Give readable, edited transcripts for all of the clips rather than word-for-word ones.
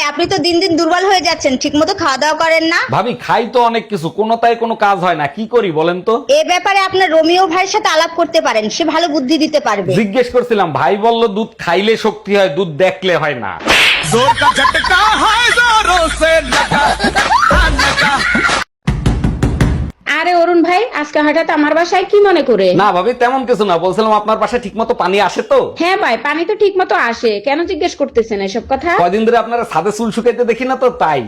আপনি তো দিন দিন দুর্বল হয়ে যাচ্ছেন, ঠিকমতো খাওয়া দাওয়া করেন না। ভাবি খাই তো অনেক কিছু, কোনোটাই কোনো কাজ হয় না, কি করি বলেন তো? এ ব্যাপারে আপনার রোমিও ভাইয়ের সাথে আলাপ করতে পারেন, সে ভালো বুদ্ধি দিতে পারবে। জিজ্ঞেস করছিলাম, ভাই বলল দুধ খাইলে শক্তি হয়, দুধ দেখলে হয় না। আরে অরুণ ভাই, আজকে হঠাৎ আমার বাসায় কি মনে করে? না ভাবি তেমন কিছু না, বলছিলাম আপনার বাসায় ঠিক মতো পানি আসে তো? হ্যাঁ ভাই, পানি তো ঠিক মতো আসে, কেন জিজ্ঞেস করতেছেন এসব কথা? কয়দিন ধরে আপনারা ছাদে চুল শুকাইতে দেখি না তো, তাই।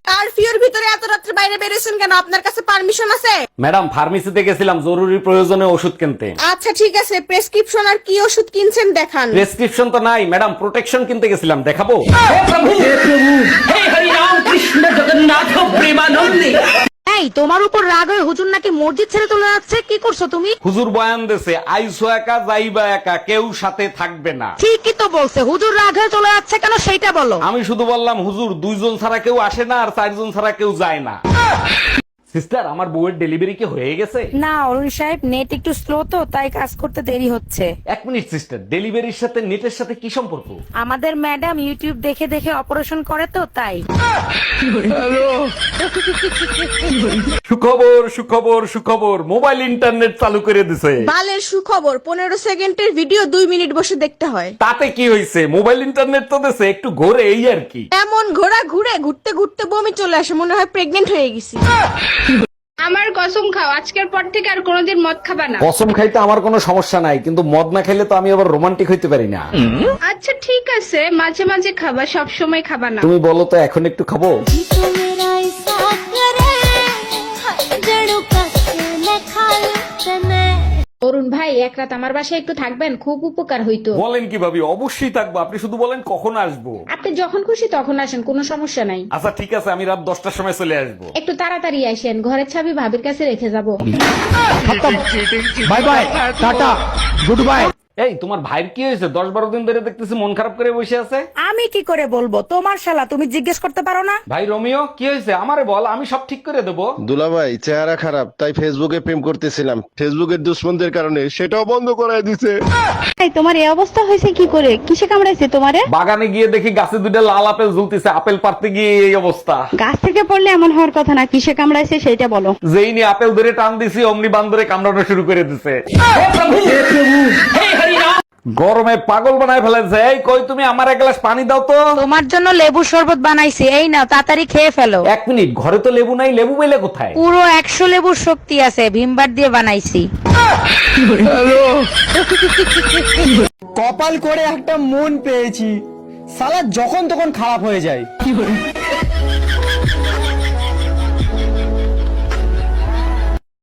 কারফিউর ভিতরে এত রাত্রে বাইরে বেরিয়েছেন কেন? আপনার কাছে পারমিশন আছে? ম্যাডাম ফার্মেসিতে গেছিলাম জরুরি প্রয়োজনে ওষুধ কিনতে। আচ্ছা ঠিক আছে, প্রেসক্রিপশন আর কি ওষুধ কিনছেন দেখান। প্রেসক্রিপশন তো নাই ম্যাডাম, প্রোটেকশন কিনতে গেছিলাম, দেখাবো? এই তোমার উপর রাগ হয়ে হুজুর নাকি মসজিদ ছেড়ে চলে যাচ্ছে, কি করছো তুমি? হুজুর বয়ান দেছে, আইসো একা যাইবা একা, কেউ সাথে থাকবে না। ঠিকই তো বলছে, হুজুর রাগ হয়ে চলে যাচ্ছে কেন সেইটা বলো। আমি শুধু বললাম হুজুর 2 জন ছাড়া কেউ আসে না, আর 4 জন ছাড়া কেউ যায় না। সিস্টার, আমার বউয়ের ডেলিভারি কি হয়ে গেছে? না অরুণ সাহেব, নেট একটু স্লো তো তাই কাজ করতে দেরি হচ্ছে। 1 মিনিট সিস্টার, ডেলিভারির সাথে নেটের সাথে কি সম্পর্ক? আমাদের ম্যাডাম ইউটিউব দেখে দেখে অপারেশন করে তো তাই। সুখবর সুখবর সুখবর, মোবাইল ইন্টারনেট চালু করে দিছে। বালের সুখবর, 15 সেকেন্ডের ভিডিও 2 মিনিট বসে দেখতে হয়। তাতে কি হয়েছে, মোবাইল ইন্টারনেট তো দিছে, একটু ঘোরে এই আর কি। এমন ঘুরতে ঘুরতে বমি চলে আসে, মনে হয় প্রেগনেন্ট হয়ে গেছি। আমার কসম খাও, আজকের পর থেকে আর কোনোদিন মদ খাবা না। কসম খাইতে আমার কোনো সমস্যা নাই, কিন্তু মদ না খাইলে তো আমি আবার রোমান্টিক হইতে পারি না। আচ্ছা ঠিক আছে, মাঝে মাঝে খাবা, সব সময় খাবা না। তুমি বলো তো এখন একটু খাবো? অরুণ ভাই, এক রাত আমার বাসায় একটু থাকবেন, খুব উপকার হইতো। বলেন কি ভাবি, অবশ্যই থাকবো, আপনি শুধু বলেন কখন আসবো। আপনি যখন খুশি তখন আসেন, কোনো সমস্যা নাই। আচ্ছা ঠিক আছে, আমি রাত 10টার সময় চলে আসবো। একটু তাড়াতাড়ি আসেন, ঘরের চাবি ভাবির কাছে রেখে যাব। Bye bye, tata, good bye. এই তোমার ভাইয়ের কি হয়েছে? 10-12 দিন ধরে দেখতেছি মন খারাপ করে বসে আছে। আমি কি করে বলবো, তোমার শালা, তুমি জিজ্ঞেস করতে পারো না? ভাই রোমিও, কি হয়েছে আমারে বল, আমি সব ঠিক করে দেবো। দুলাভাই চেহারা খারাপ, তাই ফেসবুকে প্রেম করতেছিলাম, ফেসবুকের দুশ্মনদের কারণে সেটাও বন্ধ করায় দিছে। তোমার এই অবস্থা হয়েছে কি করে? কিসে কামড়াইছে তোমারে? বাগানে গিয়ে দেখি গাছে 2টা লাল আপেল ঝুলতেছে, আপেল পারতে গিয়ে এই অবস্থা। গাছ থেকে পড়লে এমন হওয়ার কথা না, কিসে কামড়াইছে সেইটা বলো। যেই নিয়ে আপেল ধরে টান দিছি, অমনি বান্দরে কামড়ানো শুরু করে দিছে। গরমে পাগল বানায় ফেলেছে। এই কই তুমি, আমার 1 গ্লাস পানি দাও তো। তোমার জন্য লেবু শরবত বানাইছি, এই নাও তাড়াতাড়ি খেয়ে ফেলো। 1 মিনিট, ঘরে তো লেবু নাই, লেবু পেলে কোথায়? পুরো 100 লেবুর শক্তি আছে, ভীমবার দিয়ে বানাইছি। কপাল করে একটা মন পেয়েছি, সালা যখন তখন খারাপ হয়ে যায়।